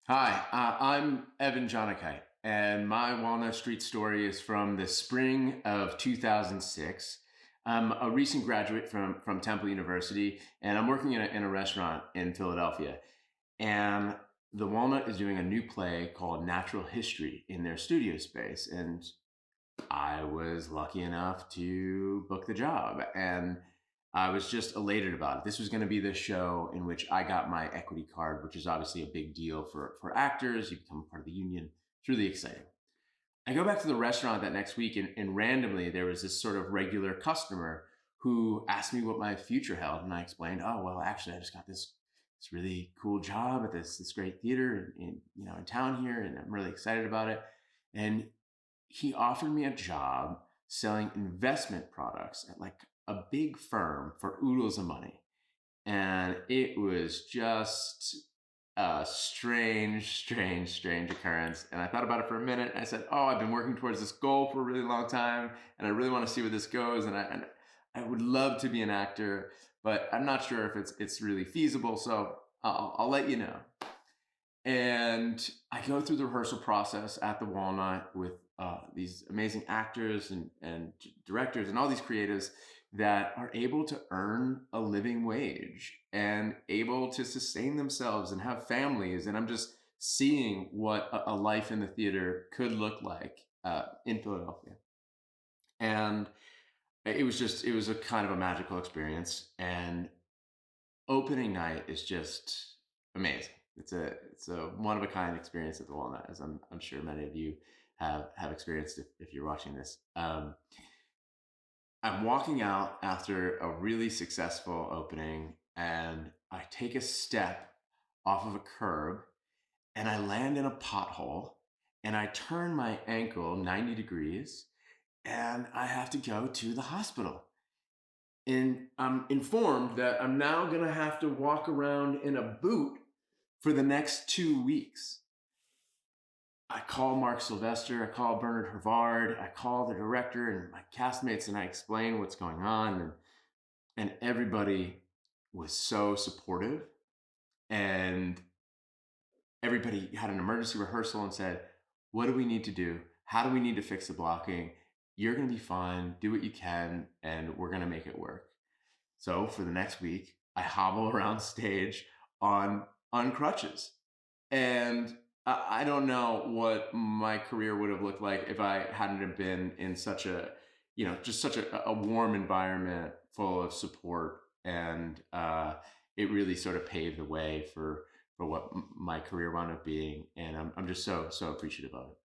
Hi, I'm Evan Jonigkeit, and my Walnut Street story is from the spring of 2006. I'm a recent graduate from Temple University, and I'm working in a restaurant in Philadelphia. And the Walnut is doing a new play called Natural History in their studio space. And I was lucky enough to book the job. And I was just elated about it. This was going to be the show in which I got my equity card, which is obviously a big deal for actors. You become part of the union. It's really exciting. I go back to the restaurant that next week, and randomly there was this sort of regular customer who asked me what my future held, and I explained, "Oh, well, actually, I just got this really cool job at this great theater in town here, and I'm really excited about it." And he offered me a job selling investment products at like a big firm for oodles of money. And it was just a strange occurrence. And I thought about it for a minute. And I said, "Oh, I've been working towards this goal for a really long time, and I really want to see where this goes. And I would love to be an actor, but I'm not sure if it's really feasible. So I'll let you know." And I go through the rehearsal process at the Walnut with these amazing actors and directors and all these creatives that are able to earn a living wage and able to sustain themselves and have families. And I'm just seeing what a life in the theater could look like in Philadelphia. And it was a kind of a magical experience. And opening night is just amazing. It's a one of a kind experience at the Walnut, as I'm sure many of you have experienced if you're watching this. I'm walking out after a really successful opening, and I take a step off of a curb, and I land in a pothole, and I turn my ankle 90 degrees, and I have to go to the hospital. And I'm informed that I'm now going to have to walk around in a boot for the next 2 weeks. I call Mark Sylvester, I call Bernard Hervard, I call the director and my castmates, and I explain what's going on. And everybody was so supportive. And everybody had an emergency rehearsal and said, "What do we need to do? How do we need to fix the blocking? You're going to be fine. Do what you can, and we're going to make it work." So for the next week, I hobble around stage on crutches, and I don't know what my career would have looked like if I hadn't have been in such a just such a warm environment full of support, and it really sort of paved the way for what my career wound up being, and I'm just so appreciative of it.